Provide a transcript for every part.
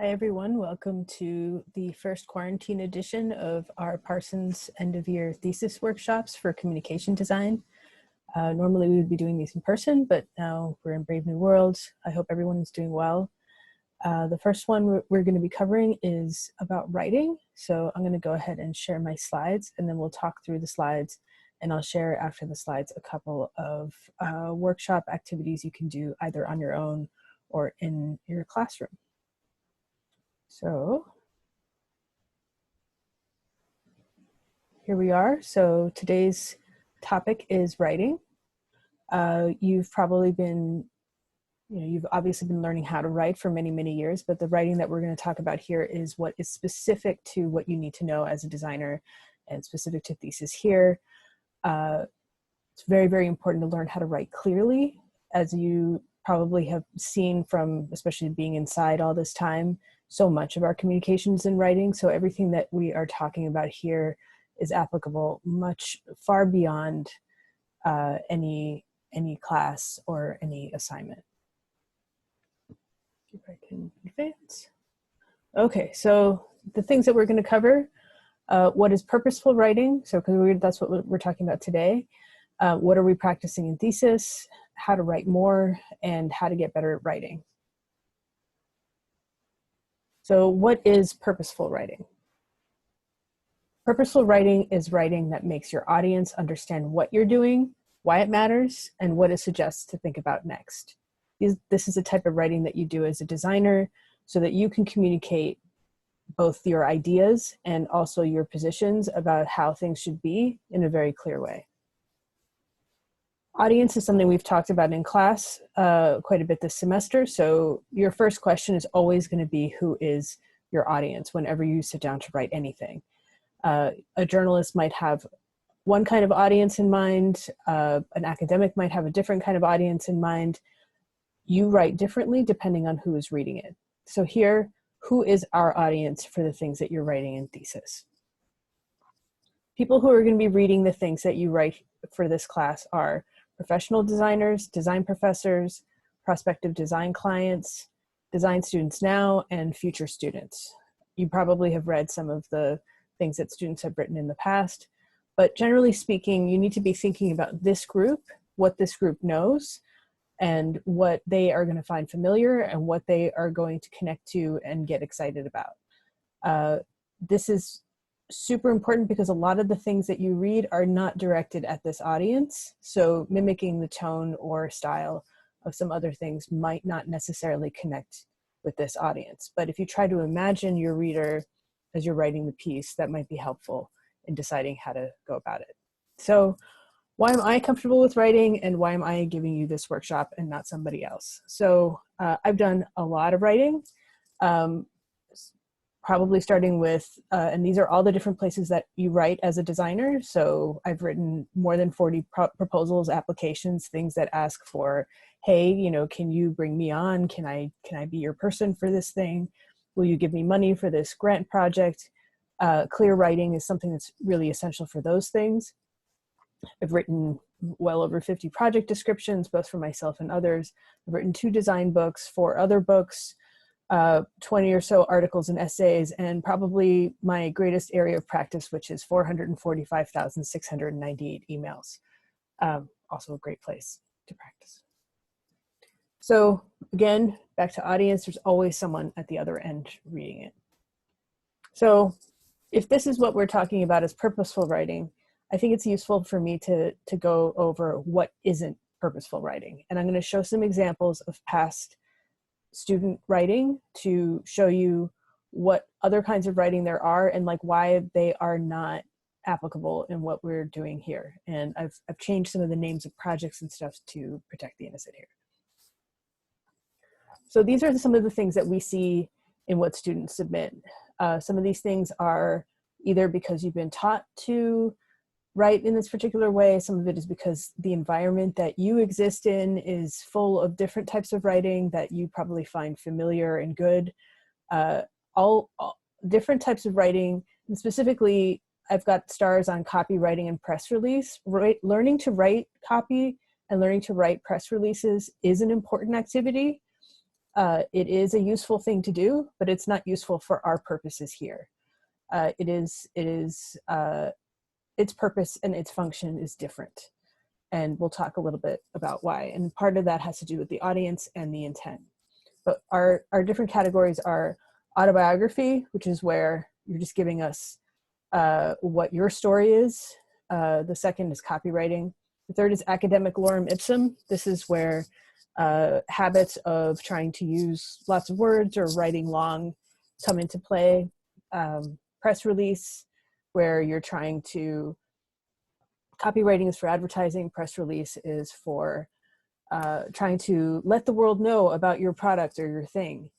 Hi everyone, welcome to the first quarantine edition of our Parsons end of year thesis workshops for communication design. Normally we would be doing these in person, but now we're in brave new worlds. I hope everyone is doing well. The first one we're going to be covering is about writing. So I'm going to go ahead and share my slides and then we'll talk through the slides, and I'll share after the slides a couple of workshop activities you can do either on your own or in your classroom. So here we are. So today's topic is writing. You've probably been, you've obviously been learning how to write for many, many years, but the writing that we're going to talk about here is what is specific to what you need to know as a designer and specific to thesis here. It's very, very important to learn how to write clearly, as you probably have seen from, especially being inside all this time, so much of our communications in writing. So everything that we are talking about here is applicable much far beyond any class or any assignment. If I can advance. Okay, so the things that we're going to cover, what is purposeful writing? So because that's what we're talking about today. What are we practicing in thesis? How to write more, and how to get better at writing. So what is purposeful writing? Purposeful writing is writing that makes your audience understand what you're doing, why it matters, and what it suggests to think about next. This is a type of writing that you do as a designer so that you can communicate both your ideas and also your positions about how things should be in a very clear way. Audience is something we've talked about in class quite a bit this semester. So your first question is always going to be, who is your audience whenever you sit down to write anything? A journalist might have one kind of audience in mind. An academic might have a different kind of audience in mind. You write differently depending on who is reading it. So here, who is our audience for the things that you're writing in thesis? People who are going to be reading the things that you write for this class are professional designers, design professors, prospective design clients, design students now, and future students. You probably have read some of the things that students have written in the past, but generally speaking, you need to be thinking about this group, what this group knows, and what they are going to find familiar and what they are going to connect to and get excited about. This is super important because a lot of the things that you read are not directed at this audience. So mimicking the tone or style of some other things might not necessarily connect with this audience. But if you try to imagine your reader as you're writing the piece, that might be helpful in deciding how to go about it. So why am I comfortable with writing, and why am I giving you this workshop and not somebody else? So I've done a lot of writing. Probably starting with, and these are all the different places that you write as a designer. So I've written more than 40 proposals, applications, things that ask for, hey, can you bring me on? Can I be your person for this thing? Will you give me money for this grant project? Clear writing is something that's really essential for those things. I've written well over 50 project descriptions, both for myself and others. I've written 2 design books, 4 other books, 20 or so articles and essays, and probably my greatest area of practice, which is 445,698 emails. Also a great place to practice. So again, back to audience, there's always someone at the other end reading it. So if this is what we're talking about as purposeful writing, I think it's useful for me to go over what isn't purposeful writing. And I'm going to show some examples of past student writing to show you what other kinds of writing there are and like why they are not applicable in what we're doing here. And I've changed some of the names of projects and stuff to protect the innocent here. So these are some of the things that we see in what students submit. Some of these things are either because you've been taught to write in this particular way. Some of it is because the environment that you exist in is full of different types of writing that you probably find familiar and good. All different types of writing, and specifically, I've got stars on copywriting and press release. Learning to write copy and learning to write press releases is an important activity. It is a useful thing to do, but it's not useful for our purposes here. Its purpose and its function is different. And we'll talk a little bit about why. And part of that has to do with the audience and the intent. But our different categories are autobiography, which is where you're just giving us what your story is. The second is copywriting. The third is academic lorem ipsum. This is where habits of trying to use lots of words or writing long come into play. Press release, where you're trying to, copywriting is for advertising, press release is for trying to let the world know about your product or your thing.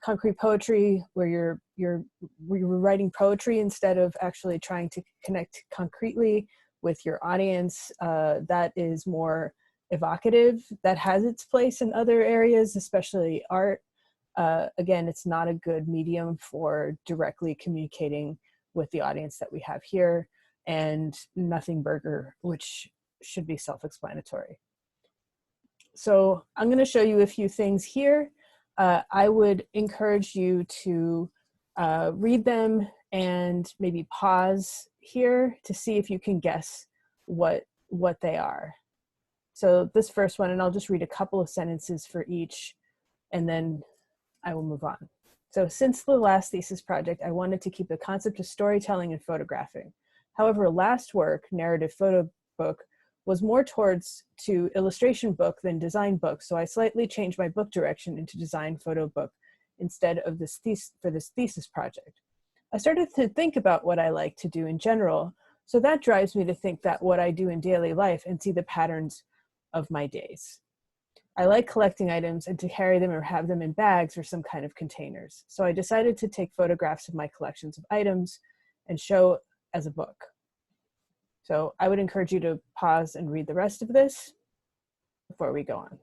Concrete poetry, where you're writing poetry instead of actually trying to connect concretely with your audience. That is more evocative. That has its place in other areas, especially art. Again, it's not a good medium for directly communicating with the audience that we have here. And nothing burger, which should be self-explanatory. So I'm going to show you a few things here. I would encourage you to read them and maybe pause here to see if you can guess what they are. So this first one, and I'll just read a couple of sentences for each, and then I will move on. So since the last thesis project, I wanted to keep the concept of storytelling and photographing. However, last work, narrative photo book, was more to illustration book than design book, so I slightly changed my book direction into design photo book instead of this thesis project. I started to think about what I like to do in general, so that drives me to think that what I do in daily life and see the patterns of my days. I like collecting items and to carry them or have them in bags or some kind of containers, so I decided to take photographs of my collections of items and show as a book. So I would encourage you to pause and read the rest of this before we go on.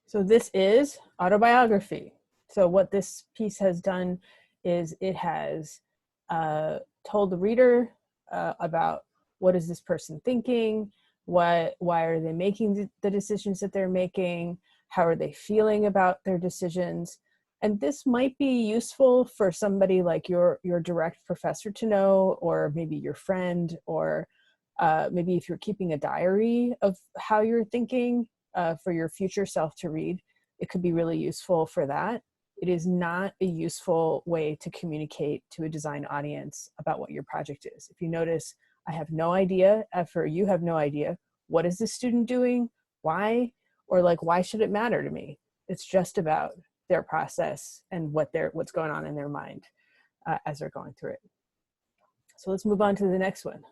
So this is autobiography. So what this piece has done is it has told the reader about what is this person thinking, why are they making the decisions that they're making, how are they feeling about their decisions. And this might be useful for somebody like your direct professor to know, or maybe your friend, or maybe if you're keeping a diary of how you're thinking for your future self to read, it could be really useful for that. It is not a useful way to communicate to a design audience about what your project is. If you notice, I have no idea, you have no idea, what is this student doing, why, or like, why should it matter to me? It's just about their process and what's going on in their mind as they're going through it. So let's move on to the next one.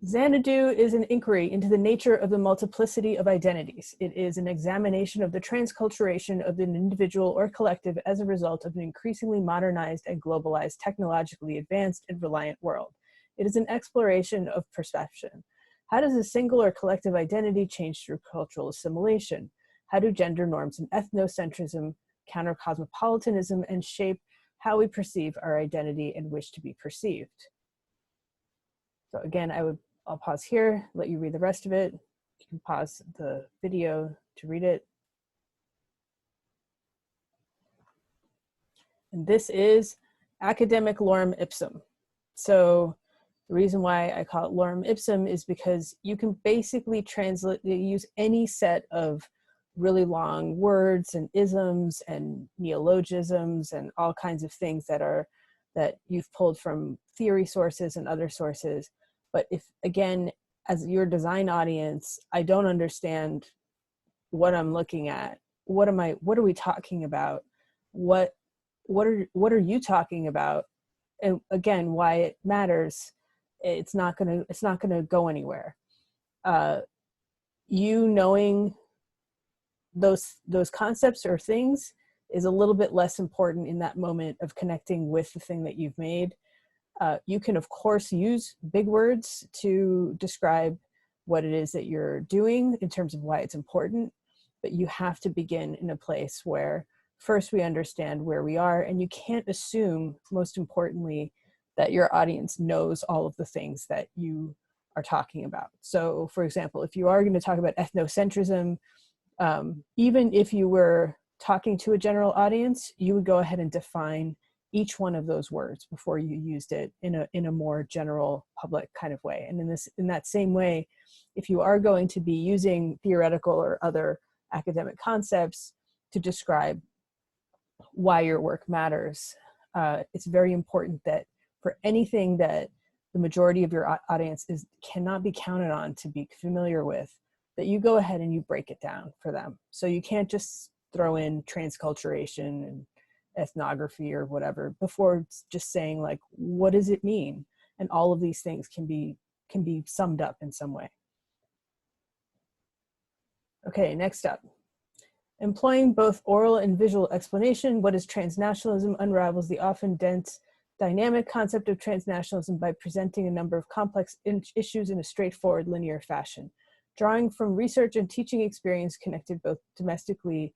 Xanadu is an inquiry into the nature of the multiplicity of identities. It is an examination of the transculturation of an individual or collective as a result of an increasingly modernized and globalized, technologically advanced and reliant world. It is an exploration of perception. How does a single or collective identity change through cultural assimilation? How do gender norms and ethnocentrism counter cosmopolitanism and shape how we perceive our identity and wish to be perceived? So again, I'll pause here, let you read the rest of it. You can pause the video to read it. And this is academic lorem ipsum. So the reason why I call it lorem ipsum is because you can basically use any set of really long words and isms and neologisms and all kinds of things that you've pulled from theory sources and other sources. But if, again, as your design audience, I don't understand what I'm looking at, what are we talking about? What are you talking about? And again, why it matters, it's not gonna go anywhere. You knowing those concepts or things is a little bit less important in that moment of connecting with the thing that you've made. You can, of course, use big words to describe what it is that you're doing in terms of why it's important, but you have to begin in a place where first we understand where we are, and you can't assume, most importantly, that your audience knows all of the things that you are talking about. So for example, if you are going to talk about ethnocentrism, even if you were talking to a general audience, you would go ahead and define each one of those words before you used it in a more general public kind of way. And in that same way, if you are going to be using theoretical or other academic concepts to describe why your work matters, it's very important that for anything that the majority of your audience cannot be counted on to be familiar with, that you go ahead and you break it down for them. So you can't just throw in transculturation and ethnography or whatever before just saying, like, what does it mean? And all of these things can be summed up in some way. Okay, next up. Employing both oral and visual explanation, what is transnationalism unravels the often dense, dynamic concept of transnationalism by presenting a number of complex issues in a straightforward, linear fashion. Drawing from research and teaching experience connected both domestically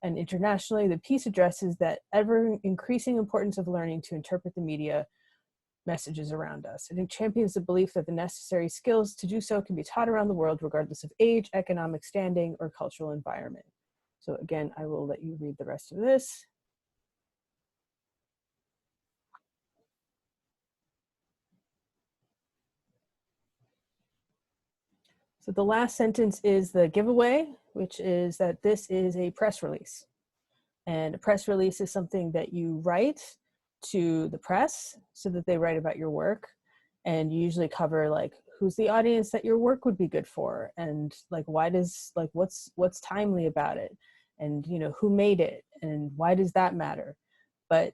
and internationally, the piece addresses that ever-increasing importance of learning to interpret the media messages around us. It champions the belief that the necessary skills to do so can be taught around the world, regardless of age, economic standing, or cultural environment. So again, I will let you read the rest of this. So the last sentence is the giveaway, which is that this is a press release. And a press release is something that you write to the press so that they write about your work. And you usually cover, like, who's the audience that your work would be good for, and like what's timely about it, and who made it, and why does that matter. But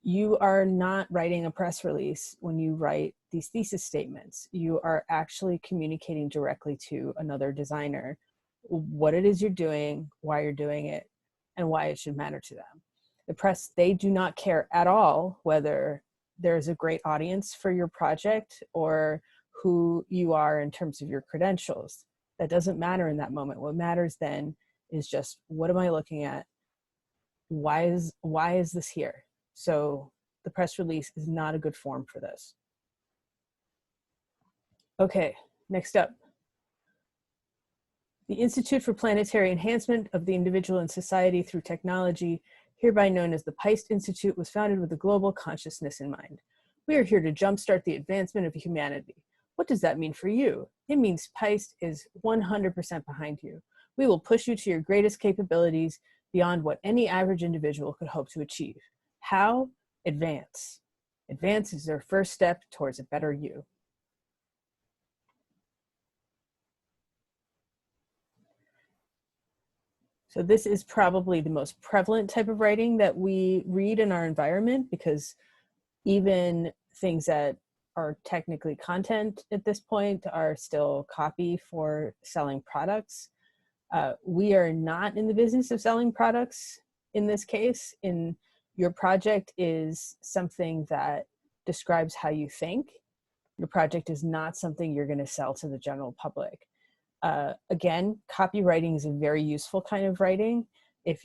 you are not writing a press release when you write these thesis statements. You are actually communicating directly to another designer what it is you're doing, why you're doing it, and why it should matter to them. The press, they do not care at all whether there's a great audience for your project or who you are in terms of your credentials. That doesn't matter in that moment. What matters then is just, what am I looking at? Why is this here? So the press release is not a good form for this. Okay, next up. The Institute for Planetary Enhancement of the Individual and Society Through Technology, hereby known as the PICE Institute, was founded with a global consciousness in mind. We are here to jumpstart the advancement of humanity. What does that mean for you? It means PICE is 100% behind you. We will push you to your greatest capabilities beyond what any average individual could hope to achieve. How? Advance. Advance is their first step towards a better you. So this is probably the most prevalent type of writing that we read in our environment, because even things that are technically content at this point are still copy for selling products. We are not in the business of selling products in this case. Your project is something that describes how you think. Your project is not something you're going to sell to the general public. Again, copywriting is a very useful kind of writing. If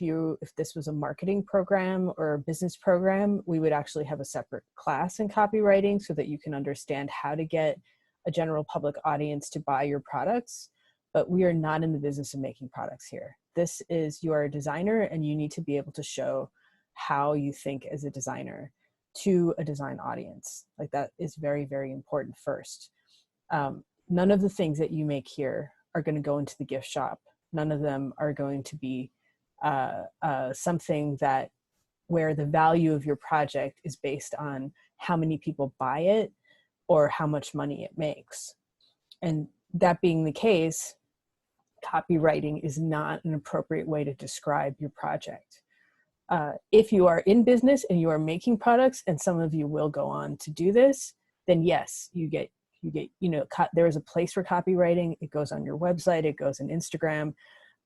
this was a marketing program or a business program, we would actually have a separate class in copywriting so that you can understand how to get a general public audience to buy your products. But we are not in the business of making products here. You are a designer, and you need to be able to show how you think as a designer to a design audience. Like, that is very, very important first. None of the things that you make here are going to go into the gift shop. None of them are going to be something where the value of your project is based on how many people buy it or how much money it makes. And that being the case, copywriting is not an appropriate way to describe your project. If you are in business and you are making products, and some of you will go on to do this, then yes, you get, there is a place for copywriting. It goes on your website, it goes on Instagram.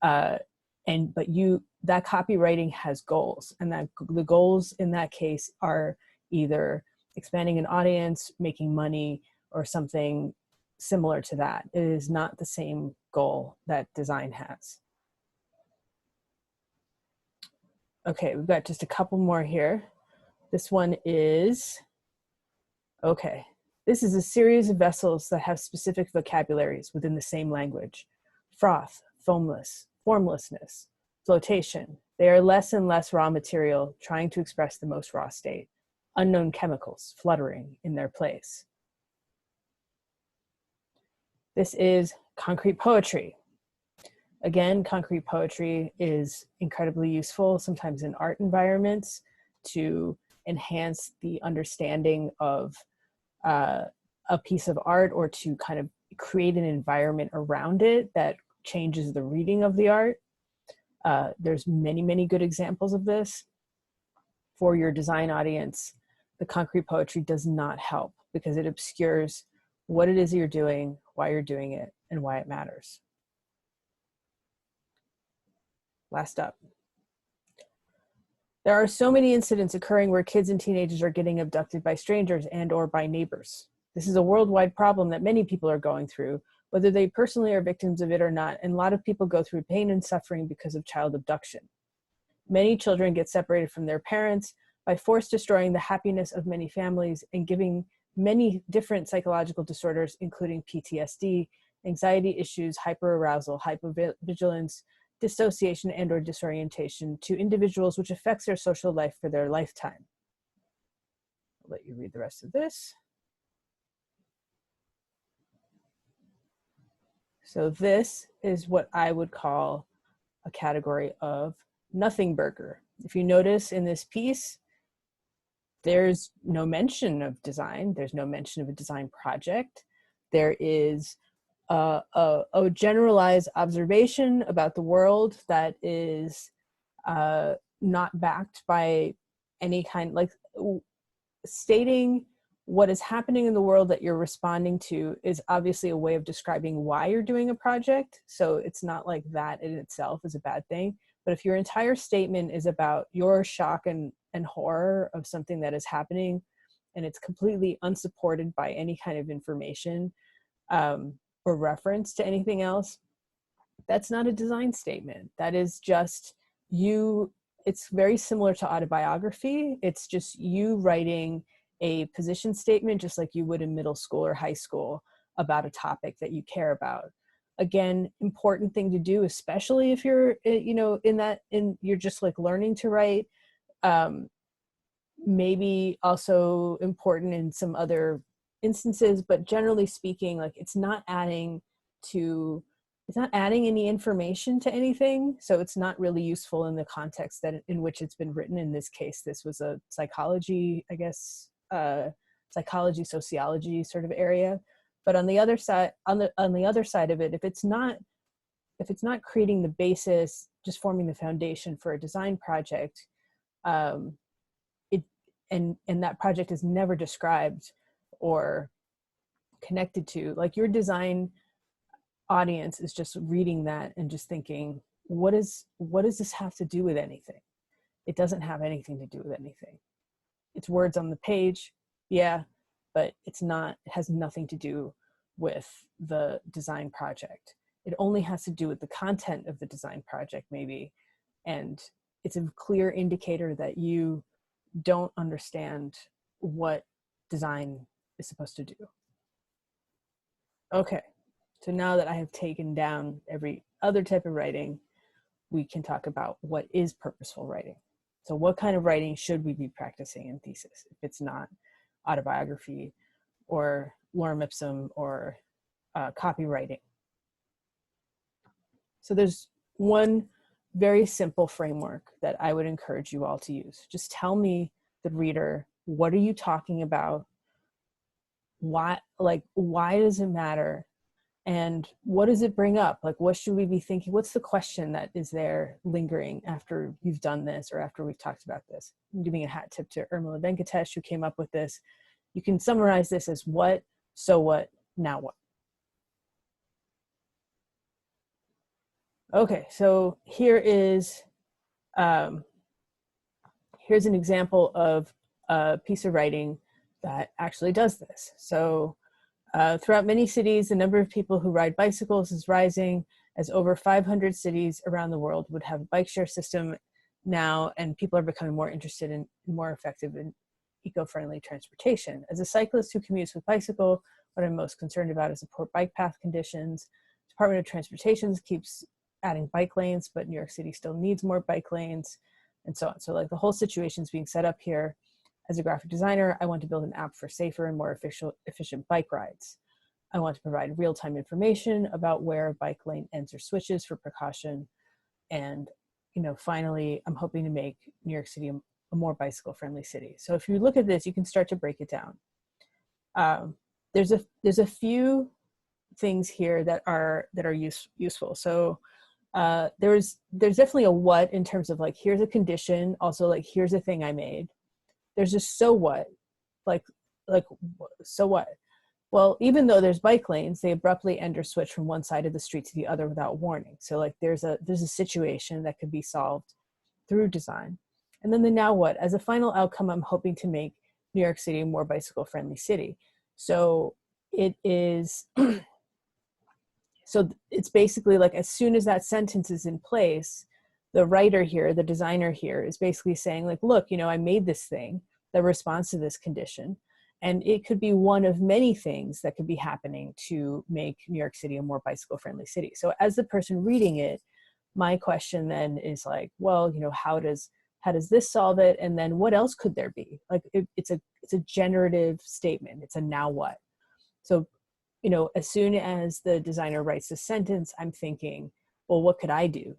But that copywriting has goals, and that the goals in that case are either expanding an audience, making money, or something similar to that. It is not the same goal that design has. Okay, we've got just a couple more here. This one is, okay. This is a series of vessels that have specific vocabularies within the same language. Froth, foamless, formlessness, flotation. They are less and less raw material trying to express the most raw state. Unknown chemicals fluttering in their place. This is concrete poetry. Again, concrete poetry is incredibly useful, sometimes in art environments, to enhance the understanding of a piece of art, or to kind of create an environment around it that changes the reading of the art. There's many, many good examples of this. For your design audience, the concrete poetry does not help because it obscures what it is you're doing, why you're doing it, and why it matters. Last up. There are so many incidents occurring where kids and teenagers are getting abducted by strangers and or by neighbors. This is a worldwide problem that many people are going through, whether they personally are victims of it or not, and a lot of people go through pain and suffering because of child abduction. Many children get separated from their parents by force, destroying the happiness of many families and giving many different psychological disorders, including PTSD, anxiety issues, hyperarousal, hypervigilance, dissociation and or disorientation to individuals, which affects their social life for their lifetime. I'll let you read the rest of this. So this is what I would call a category of nothing burger. If you notice in this piece, there's no mention of design. There's no mention of a design project. There is a generalized observation about the world that is not backed by any kind, like stating what is happening in the world that you're responding to is obviously a way of describing why you're doing a project. So it's not like that in itself is a bad thing. But if your entire statement is about your shock and horror of something that is happening, and it's completely unsupported by any kind of information, or reference to anything else, that's not a design statement. That is just you. It's very similar to autobiography. It's just you writing a position statement, just like you would in middle school or high school, about a topic that you care about. Again, important thing to do, especially if you're, you're just like learning to write. Maybe also important in some other instances, but generally speaking, like it's not adding any information to anything, so it's not really useful in the context that in which it's been written. In this case, this was a psychology, I guess, psychology, sociology sort of area. But on the other side, on the other side of it, if it's not creating the basis, just forming the foundation for a design project, and that project is never described or connected to, like your design audience is just reading that and just thinking, what does this have to do with anything? It doesn't have anything to do with anything. It's words on the page, yeah, but it has nothing to do with the design project. It only has to do with the content of the design project, maybe, and it's a clear indicator that you don't understand what design is supposed to do. Okay, so now that I have taken down every other type of writing, we can talk about what is purposeful writing. So what kind of writing should we be practicing in thesis if it's not autobiography or lorem ipsum or copywriting? So there's one very simple framework that I would encourage you all to use. Just tell me, the reader, what are you talking about? Why does it matter? And what does it bring up? Like, what should we be thinking? What's the question that is there lingering after you've done this or after we've talked about this? I'm giving a hat tip to Urmila Venkatesh, who came up with this. You can summarize this as what, so what, now what? Okay, so here's an example of a piece of writing that actually does this. So throughout many cities, the number of people who ride bicycles is rising, as over 500 cities around the world would have a bike share system now, and people are becoming more interested in more effective and eco-friendly transportation. As a cyclist who commutes with bicycle, what I'm most concerned about is the poor bike path conditions. Department of Transportation keeps adding bike lanes, but New York City still needs more bike lanes, and so on. So like the whole situation is being set up here. As a graphic designer, I want to build an app for safer and more efficient bike rides. I want to provide real-time information about where a bike lane ends or switches for precaution. And, you know, finally, I'm hoping to make New York City a more bicycle-friendly city. So if you look at this, you can start to break it down. There's a few things here that are useful. So there's definitely a what in terms of like, here's a condition, also like, here's a thing I made. There's just so what, like so what? Well, even though there's bike lanes, they abruptly end or switch from one side of the street to the other without warning. So like there's a situation that could be solved through design. And then the now what? As a final outcome, I'm hoping to make New York City a more bicycle friendly city. So it is, so it's basically like, as soon as that sentence is in place, the writer here, the designer here is basically saying like, look, you know, I made this thing that responds to this condition. And it could be one of many things that could be happening to make New York City a more bicycle friendly city. So as the person reading it, my question then is like, well, you know, how does this solve it? And then what else could there be? Like it's a generative statement. It's a now what? So, you know, as soon as the designer writes the sentence, I'm thinking, well, what could I do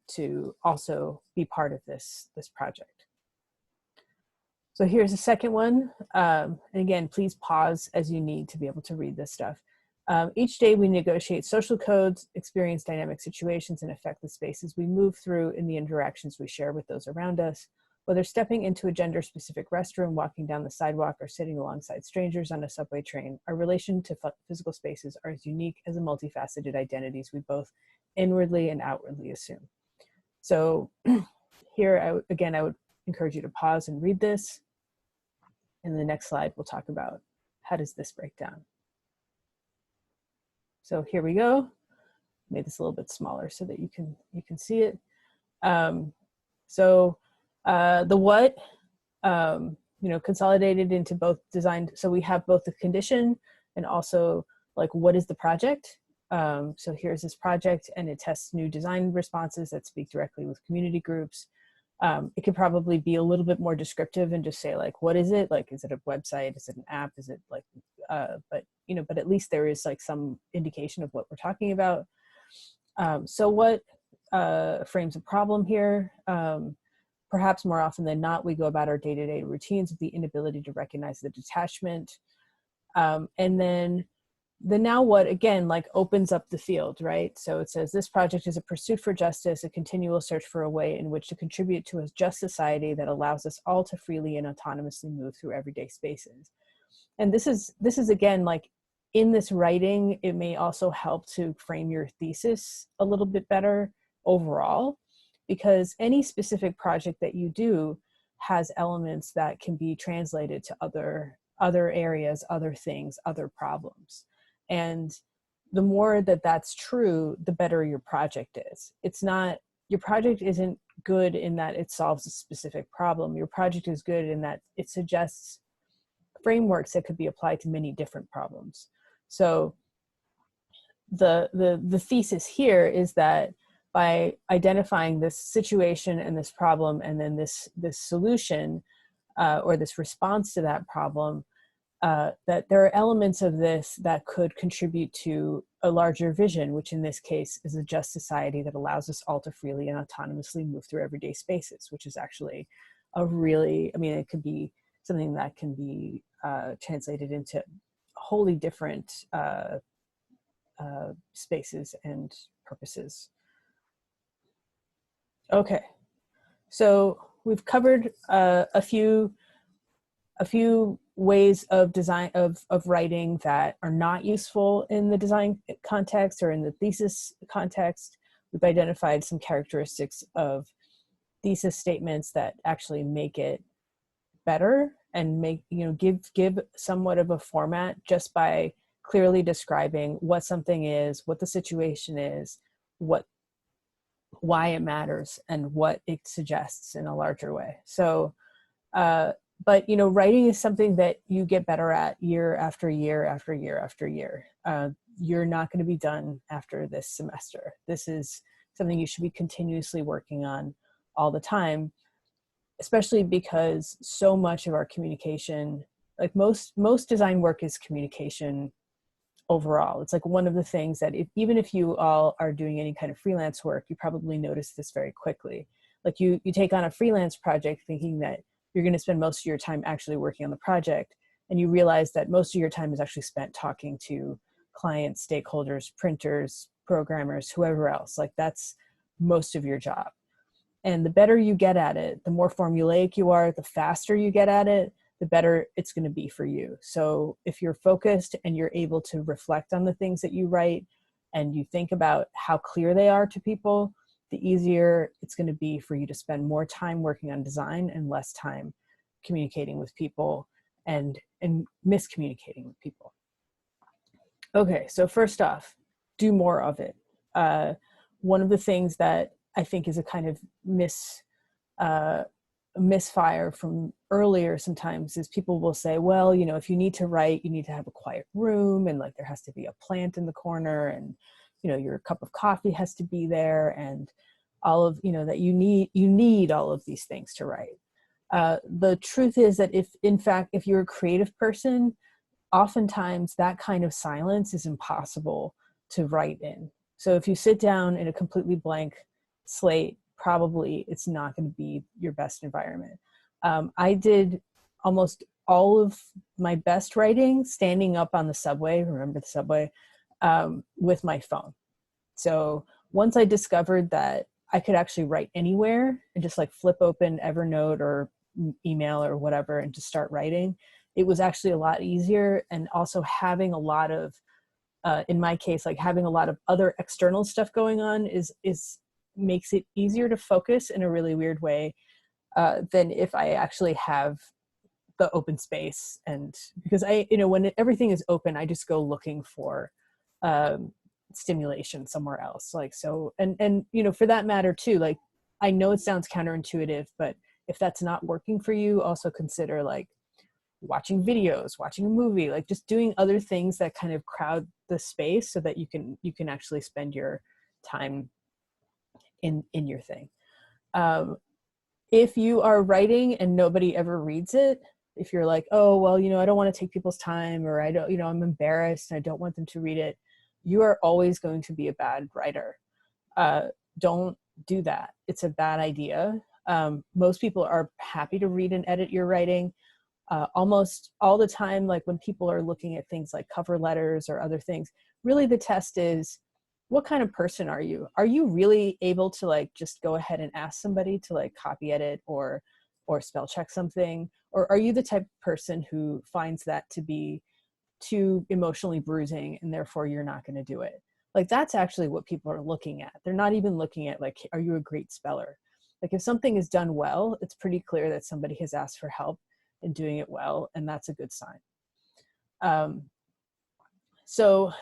to also be part of this project? So here's the second one. And again, please pause as you need to be able to read this stuff. Each day we negotiate social codes, experience dynamic situations, and affect the spaces we move through in the interactions we share with those around us. Whether stepping into a gender-specific restroom, walking down the sidewalk, or sitting alongside strangers on a subway train, our relation to physical spaces are as unique as the multifaceted identities we both inwardly and outwardly assume. So here, again, I would encourage you to pause and read this. In the next slide, we'll talk about how does this break down. So here we go. Made this a little bit smaller so that you can see it. The what, you know, consolidated into both design. So we have both the condition and also like, what is the project? So here's this project, and it tests new design responses that speak directly with community groups. It could probably be a little bit more descriptive and just say like, what is it? Like, is it a website? Is it an app? Is it like, but you know, but at least there is like some indication of what we're talking about. So what frames a problem here? Perhaps more often than not, we go about our day-to-day routines with the inability to recognize the detachment. And then the now what, again, like opens up the field, right? So it says, this project is a pursuit for justice, a continual search for a way in which to contribute to a just society that allows us all to freely and autonomously move through everyday spaces. And this is again, like in this writing, it may also help to frame your thesis a little bit better overall, because any specific project that you do has elements that can be translated to other areas, other things, other problems. And the more that that's true, the better your project is. It's not, your project isn't good in that it solves a specific problem. Your project is good in that it suggests frameworks that could be applied to many different problems. So the thesis here is that by identifying this situation and this problem, and then this solution or this response to that problem, that there are elements of this that could contribute to a larger vision, which in this case is a just society that allows us all to freely and autonomously move through everyday spaces, which is actually a really, I mean, it could be something that can be translated into wholly different spaces and purposes. Okay, so we've covered a few ways of design of writing that are not useful in the design context or in the thesis context. We've identified some characteristics of thesis statements that actually make it better and make, you know, give somewhat of a format just by clearly describing what something is, what the situation is, what why it matters and what it suggests in a larger way. So, but writing is something that you get better at year after year after year after year. You're not going to be done after this semester. This is something you should be continuously working on all the time, especially because so much of our communication, like most design work, is communication overall. It's like one of the things that even if you all are doing any kind of freelance work, you probably notice this very quickly. Like you take on a freelance project thinking that you're going to spend most of your time actually working on the project, and you realize that most of your time is actually spent talking to clients, stakeholders, printers, programmers, whoever else. Like that's most of your job. And the better you get at it, the more formulaic you are, the faster you get at it, the better it's going to be for you. So if you're focused and you're able to reflect on the things that you write and you think about how clear they are to people, the easier it's going to be for you to spend more time working on design and less time communicating with people and miscommunicating with people. Okay, so first off, do more of it. One of the things that I think is a kind of misfire from earlier sometimes is people will say, well, if you need to write, you need to have a quiet room, and like there has to be a plant in the corner, and your cup of coffee has to be there, and all of that you need all of these things to write. The truth is that if you're a creative person, oftentimes that kind of silence is impossible to write in. So if you sit down in a completely blank slate, probably it's not going to be your best environment. I did almost all of my best writing standing up on the subway, remember the subway, with my phone. So once I discovered that I could actually write anywhere and just like flip open Evernote or email or whatever and just start writing, it was actually a lot easier. And also having a lot of, in my case, like having a lot of other external stuff going on is makes it easier to focus in a really weird way than if I actually have the open space. And because when everything is open, I just go looking for stimulation somewhere else. Like, so, and for that matter too, like, I know it sounds counterintuitive, but if that's not working for you, also consider like watching videos, watching a movie, like just doing other things that kind of crowd the space so that you can actually spend your time in your thing. If you are writing and nobody ever reads it, if you're like, oh, well, I don't want to take people's time, or I don't, I'm embarrassed and I don't want them to read it, you are always going to be a bad writer. Don't do that. It's a bad idea. Most people are happy to read and edit your writing. Almost all the time, like when people are looking at things like cover letters or other things, really the test is, what kind of person are you? Are you really able to like just go ahead and ask somebody to like copy edit or spell check something? Or are you the type of person who finds that to be too emotionally bruising and therefore you're not going to do it? Like that's actually what people are looking at. They're not even looking at like, are you a great speller? Like if something is done well, it's pretty clear that somebody has asked for help in doing it well, and that's a good sign. So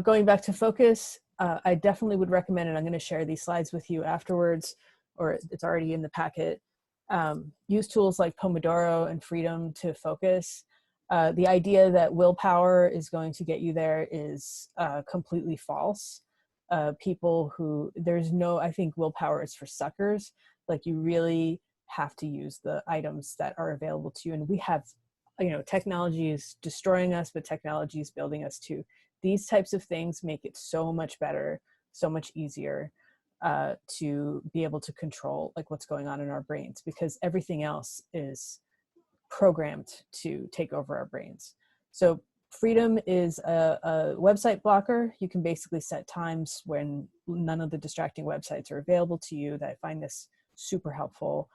going back to focus, I definitely would recommend, and I'm going to share these slides with you afterwards, or it's already in the packet. Use tools like Pomodoro and Freedom to focus. The idea that willpower is going to get you there is completely false. People who, I think willpower is for suckers. Like you really have to use the items that are available to you. And we have, technology is destroying us, but technology is building us too. These types of things make it so much better, so much easier to be able to control like what's going on in our brains, because everything else is programmed to take over our brains. So Freedom is a website blocker. You can basically set times when none of the distracting websites are available to you. That I find this super helpful.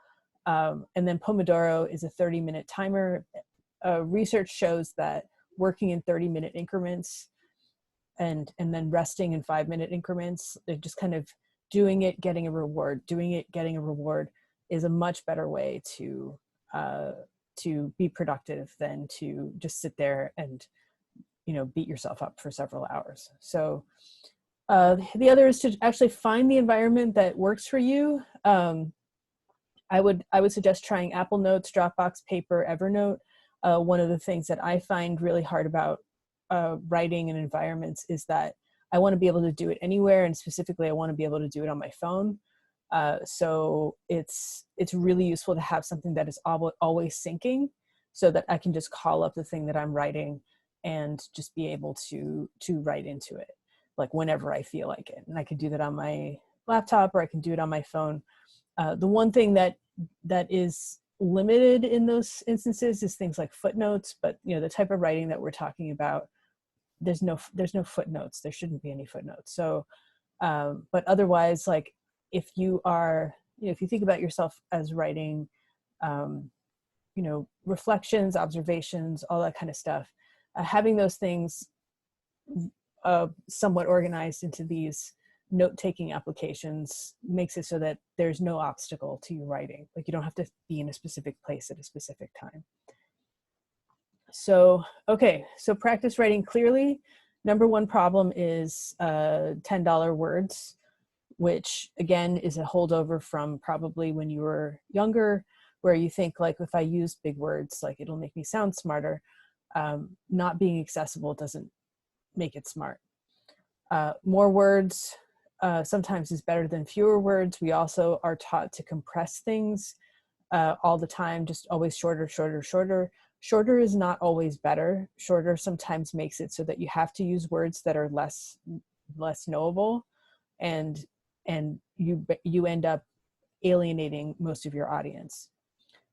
And then Pomodoro is a 30-minute timer. Research shows that working in 30-minute increments and then resting in 5-minute increments, just kind of doing it, getting a reward, doing it, getting a reward is a much better way to be productive than to just sit there and, beat yourself up for several hours. So The other is to actually find the environment that works for you. I would suggest trying Apple Notes, Dropbox, Paper, Evernote. One of the things that I find really hard about writing in environments is that I want to be able to do it anywhere, and specifically I want to be able to do it on my phone. So it's really useful to have something that is always syncing, so that I can just call up the thing that I'm writing and just be able to write into it, like whenever I feel like it. And I can do that on my laptop, or I can do it on my phone. The one thing that is limited in those instances is things like footnotes, but the type of writing that we're talking about, there's no footnotes. There shouldn't be any footnotes. So, but otherwise, like if you are, if you think about yourself as writing, reflections, observations, all that kind of stuff, having those things somewhat organized into these note-taking applications makes it so that there's no obstacle to you writing. Like you don't have to be in a specific place at a specific time. So, okay, so practice writing clearly. Number one problem is $10 words, which again is a holdover from probably when you were younger, where you think like, if I use big words, like it'll make me sound smarter. Not being accessible doesn't make it smart. More words sometimes is better than fewer words. We also are taught to compress things all the time, just always shorter, shorter, shorter. Shorter is not always better. Shorter sometimes makes it so that you have to use words that are less knowable, and you end up alienating most of your audience.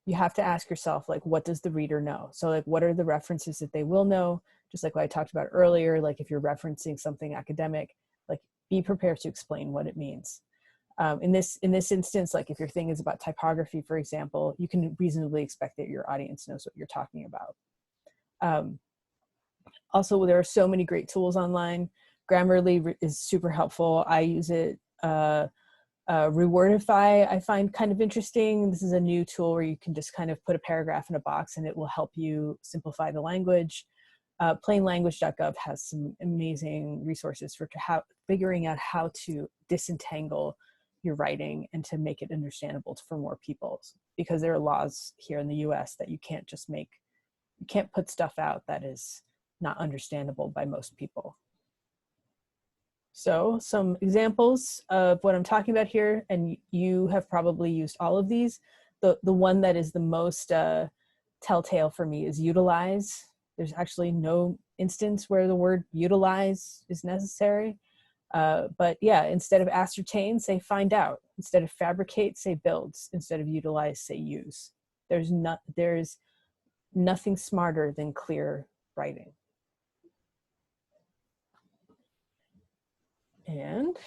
You have to ask yourself, like, what does the reader know? So like, what are the references that they will know? Just like what I talked about earlier, like if you're referencing something academic, like be prepared to explain what it means. In this instance, like if your thing is about typography, for example, you can reasonably expect that your audience knows what you're talking about. Also, there are so many great tools online. Grammarly is super helpful. I use it. Rewordify I find kind of interesting. This is a new tool where you can just kind of put a paragraph in a box and it will help you simplify the language. Plainlanguage.gov has some amazing resources for figuring out how to disentangle your writing and to make it understandable for more people, because there are laws here in the US that you can't put stuff out that is not understandable by most people. So some examples of what I'm talking about here, and you have probably used all of these. The one that is the most telltale for me is utilize. There's actually no instance where the word utilize is necessary. But yeah, instead of ascertain, say find out. Instead of fabricate, say builds. Instead of utilize, say use. There's nothing smarter than clear writing. And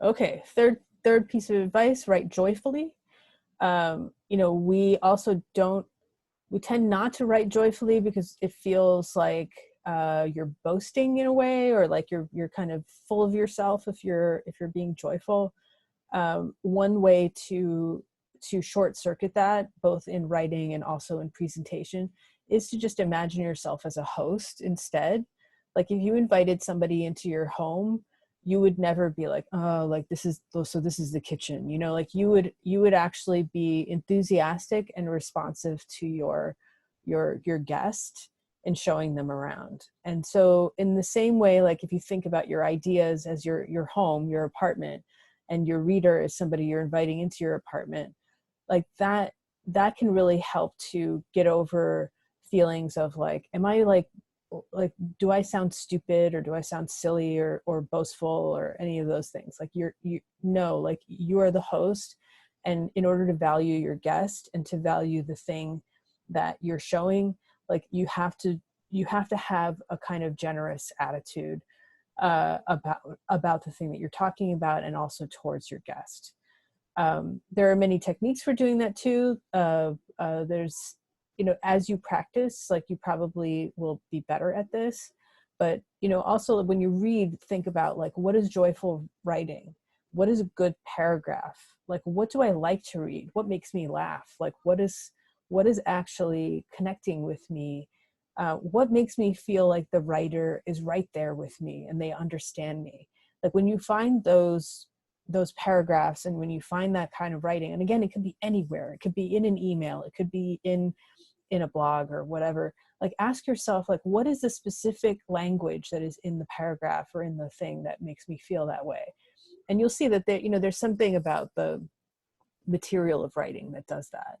okay, third piece of advice, write joyfully. We tend not to write joyfully because it feels like you're boasting in a way, or like you're kind of full of yourself if you're being joyful. One way to short circuit that, both in writing and also in presentation, is to just imagine yourself as a host instead. Like if you invited somebody into your home, you would never be like, oh, like this is the kitchen, like you would actually be enthusiastic and responsive to your guest and showing them around. And so in the same way, like if you think about your ideas as your home, your apartment, and your reader is somebody you're inviting into your apartment, like that can really help to get over feelings of like, am I like, do I sound stupid, or do I sound silly or boastful or any of those things? Like like you are the host, and in order to value your guest and to value the thing that you're showing, like you have to have a kind of generous attitude about the thing that you're talking about, and also towards your guest. There are many techniques for doing that too. There's, as you practice, like you probably will be better at this, but also when you read, think about like, what is joyful writing? What is a good paragraph? Like, what do I like to read? What makes me laugh? Like, what is actually connecting with me? What makes me feel like the writer is right there with me and they understand me? Like when you find those paragraphs, and when you find that kind of writing, and again, it could be anywhere, it could be in an email, it could be in a blog or whatever, like ask yourself, like, what is the specific language that is in the paragraph or in the thing that makes me feel that way? And you'll see that there, there's something about the material of writing that does that.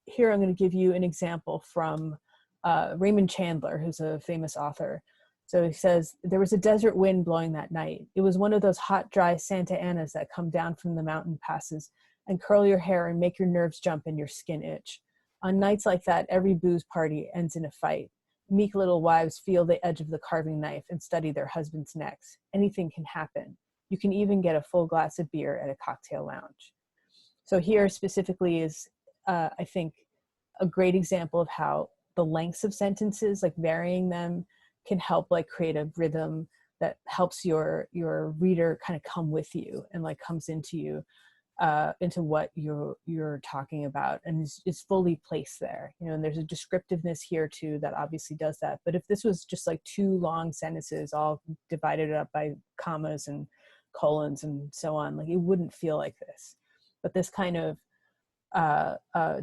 Here, I'm going to give you an example from Raymond Chandler, who's a famous author. So he says, there was a desert wind blowing that night. It was one of those hot, dry Santa Anas that come down from the mountain passes and curl your hair and make your nerves jump and your skin itch. On nights like that, every booze party ends in a fight. Meek little wives feel the edge of the carving knife and study their husbands' necks. Anything can happen. You can even get a full glass of beer at a cocktail lounge. So here specifically is, I think, a great example of how the lengths of sentences, like varying them, can help like create a rhythm that helps your reader kind of come with you and like comes into you, into what you're talking about, and is fully placed there. And there's a descriptiveness here too that obviously does that. But if this was just like two long sentences all divided up by commas and colons and so on, like it wouldn't feel like this. But this kind of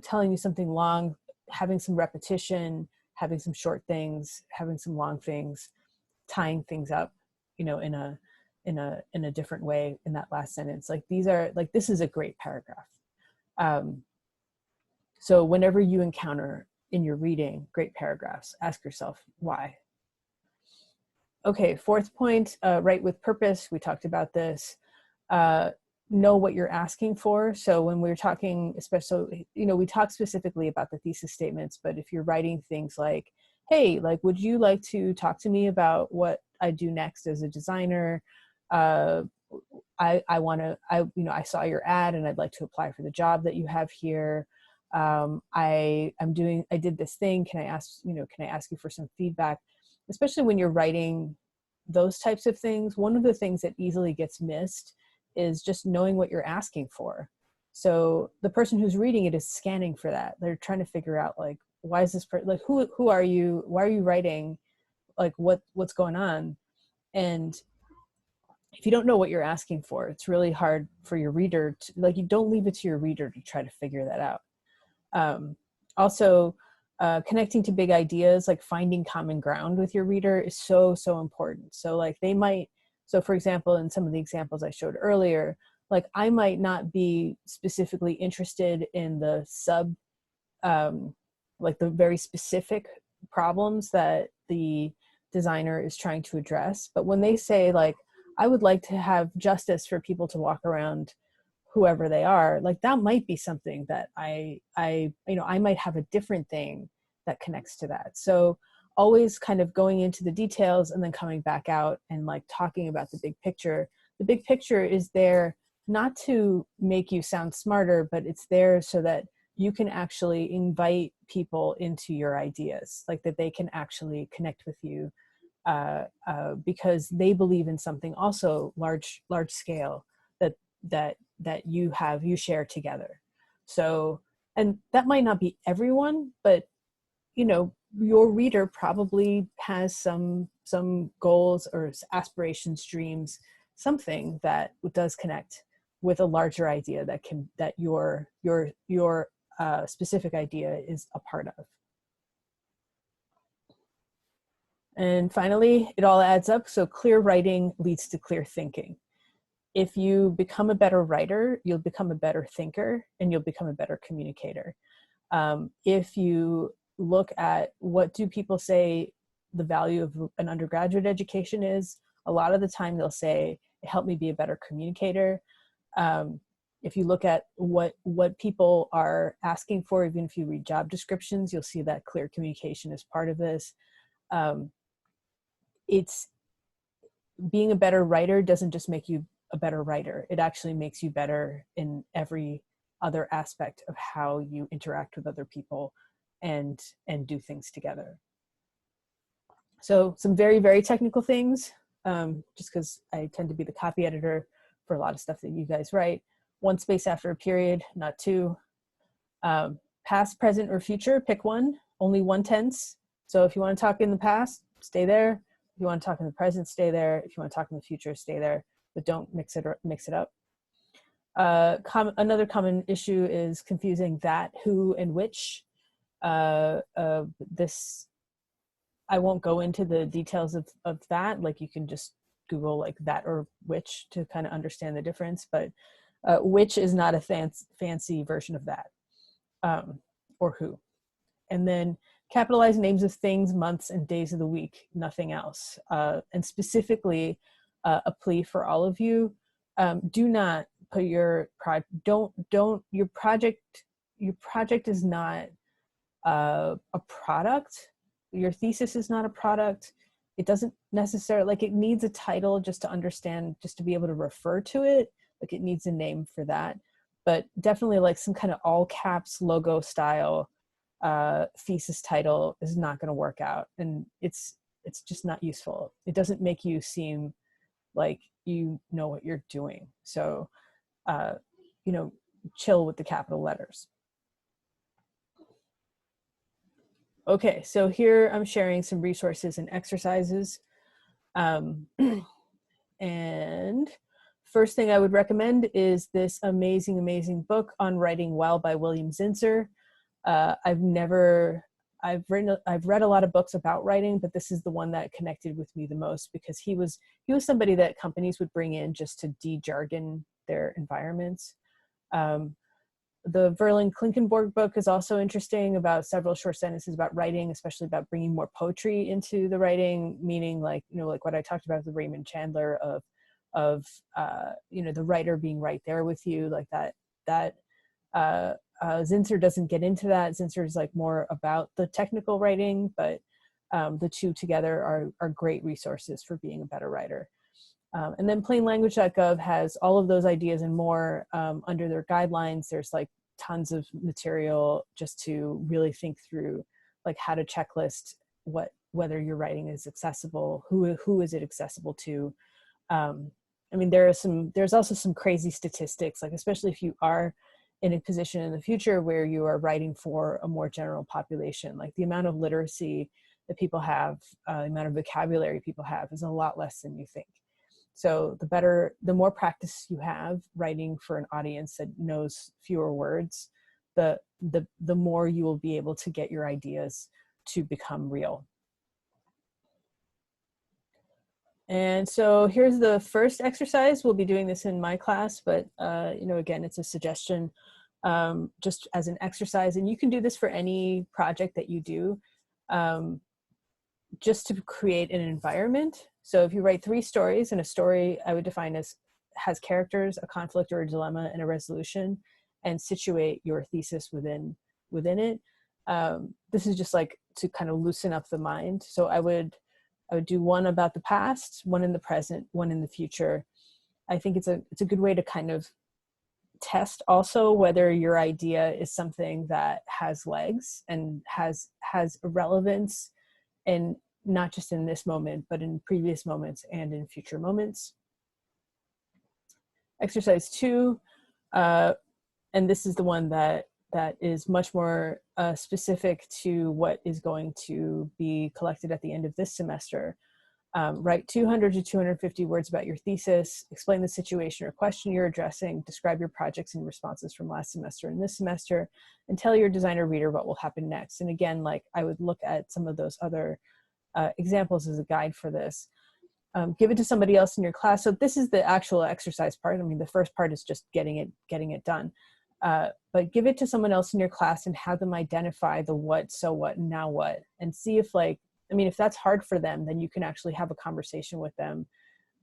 telling you something long, having some repetition, having some short things, having some long things, tying things up, in a different way in that last sentence. Like these are like, this is a great paragraph. So whenever you encounter in your reading great paragraphs, ask yourself why. Okay, fourth point, write with purpose. We talked about this. Know what you're asking for. So when we're talking, especially, we talk specifically about the thesis statements, but if you're writing things like, hey, like, would you like to talk to me about what I do next as a designer? I saw your ad and I'd like to apply for the job that you have here. I did this thing. Can I ask you for some feedback? Especially when you're writing those types of things, one of the things that easily gets missed is just knowing what you're asking for. So the person who's reading it is scanning for that. They're trying to figure out, like, why is this like, who are you? Why are you writing? Like, what's going on? And if you don't know what you're asking for, it's really hard for your reader to, like, you don't leave it to your reader to try to figure that out. Also, connecting to big ideas, like finding common ground with your reader is so important. So like so for example, in some of the examples I showed earlier, like I might not be specifically interested in the like the very specific problems that the designer is trying to address. But when they say, like, I would like to have justice for people to walk around whoever they are, like that might be something that I might have a different thing that connects to that. So always kind of going into the details and then coming back out and like talking about the big picture. The big picture is there not to make you sound smarter, but it's there so that you can actually invite people into your ideas, like that they can actually connect with you because they believe in something also large scale that you share together. So, and that might not be everyone, but your reader probably has some goals or aspirations, dreams, something that does connect with a larger idea that your specific idea is a part of. And finally, it all adds up. So clear writing leads to clear thinking. If you become a better writer, you'll become a better thinker and you'll become a better communicator. If you look at what do people say the value of an undergraduate education is, a lot of the time they'll say, it helped me be a better communicator. If you look at what people are asking for, even if you read job descriptions, you'll see that clear communication is part of this. It's being a better writer doesn't just make you a better writer. It actually makes you better in every other aspect of how you interact with other people and do things together. So some very, very technical things, just because I tend to be the copy editor for a lot of stuff that you guys write. One space after a period, not two. Past, present, or future, pick one. Only one tense. So if you want to talk in the past, stay there. If you want to talk in the present, stay there. If you want to talk in the future, stay there, but don't mix it up. Another common issue is confusing that, who, and which. This, I won't go into the details of that. Like, you can just Google like that or which to kind of understand the difference, but which is not a fancy version of that, or who. And then capitalize names of things, months, and days of the week, nothing else. And specifically, a plea for all of you, do not put your your project is not a product. Your thesis is not a product. It doesn't necessarily, like, it needs a title just to understand, just to be able to refer to it. Like, it needs a name for that, but definitely like some kind of all caps logo style thesis title is not going to work out, and it's just not useful. It doesn't make you seem like you know what you're doing. So chill with the capital letters. Okay, so here I'm sharing some resources and exercises. And first thing I would recommend is this amazing book on writing well by William Zinsser. I've read a lot of books about writing, but this is the one that connected with me the most, because he was somebody that companies would bring in just to de-jargon their environments. The Verlin Klinkenborg book is also interesting, about several short sentences about writing, especially about bringing more poetry into the writing, meaning like what I talked about, the Raymond Chandler of the writer being right there with you, like that. Zinsser doesn't get into that. Zinsser is like more about the technical writing, but the two together are great resources for being a better writer. And then plainlanguage.gov has all of those ideas and more under their guidelines. There's like tons of material just to really think through like how to checklist whether your writing is accessible, who is it accessible to. There's also some crazy statistics, like especially if you are in a position in the future where you are writing for a more general population, like the amount of literacy that people have, the amount of vocabulary people have is a lot less than you think. So the more practice you have writing for an audience that knows fewer words, the more you will be able to get your ideas to become real. And so here's the first exercise. We'll be doing this in my class, but again, it's a suggestion just as an exercise, and you can do this for any project that you do, just to create an environment. So if you write 3 stories, and a story I would define as has characters, a conflict or a dilemma, and a resolution, and situate your thesis within it. This is just like to kind of loosen up the mind. So I would do one about the past, one in the present, one in the future. I think it's a good way to kind of test also whether your idea is something that has legs and has relevance, and not just in this moment, but in previous moments and in future moments. Exercise 2, and this is the one that is much more specific to what is going to be collected at the end of this semester. Write 200 to 250 words about your thesis, explain the situation or question you're addressing, describe your projects and responses from last semester and this semester, and tell your designer reader what will happen next. And again, like I would look at some of those other examples as a guide for this. Give it to somebody else in your class. So this is the actual exercise part. I mean, the first part is just getting it done. But give it to someone else in your class and have them identify the what, so what, and now what, and see if if that's hard for them, then you can actually have a conversation with them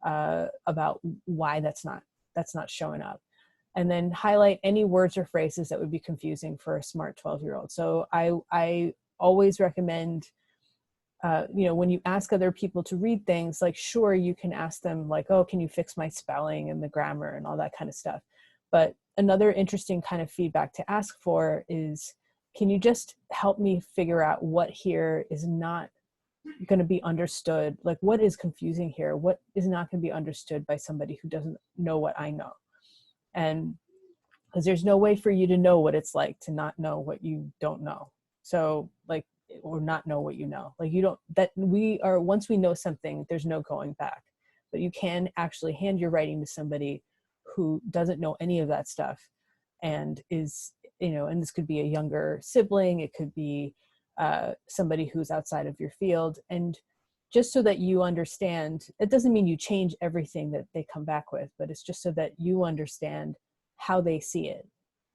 about why that's not showing up. And then highlight any words or phrases that would be confusing for a smart 12-year-old. So I always recommend, when you ask other people to read things, like, sure, you can ask them like, oh, can you fix my spelling and the grammar and all that kind of stuff. But another interesting kind of feedback to ask for is, can you just help me figure out what here is not going to be understood? Like, what is confusing here? What is not going to be understood by somebody who doesn't know what I know? And because there's no way for you to know what it's like to not know what you don't know. So like, or not know what you know. Like, you don't, that we are, once we know something, there's no going back. But you can actually hand your writing to somebody who doesn't know any of that stuff, and is, you know, and this could be a younger sibling, it could be somebody who's outside of your field. And just so that you understand, it doesn't mean you change everything that they come back with, but it's just so that you understand how they see it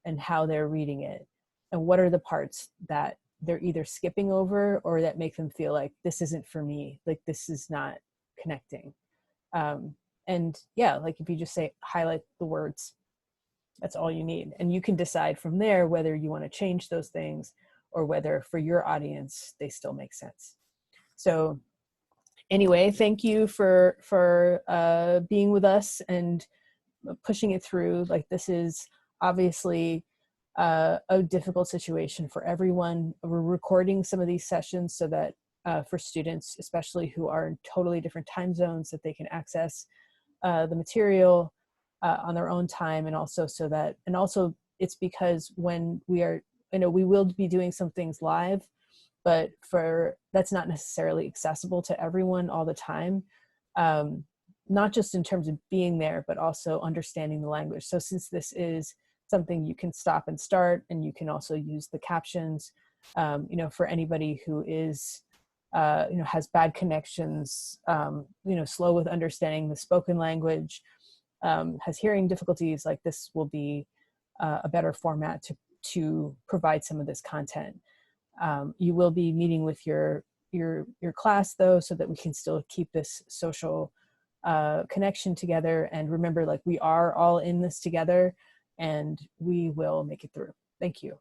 and how they're reading it, and what are the parts that they're either skipping over or that make them feel like this isn't for me, like this is not connecting. And yeah, like if you just say, highlight the words, that's all you need. And you can decide from there whether you want to change those things or whether for your audience, they still make sense. So anyway, thank you for being with us and pushing it through. Like, this is obviously a difficult situation for everyone. We're recording some of these sessions so that for students, especially who are in totally different time zones, that they can access the material on their own time. And also so that, and also it's because when we are, you know, we will be doing some things live, but that's not necessarily accessible to everyone all the time. Not just in terms of being there, but also understanding the language. So since this is something you can stop and start, and you can also use the captions, you know, for anybody who is, you know, has bad connections, you know, slow with understanding the spoken language, has hearing difficulties, like this will be a better format to provide some of this content. You will be meeting with your class though, so that we can still keep this social connection together. And remember, like, we are all in this together, and we will make it through. Thank you.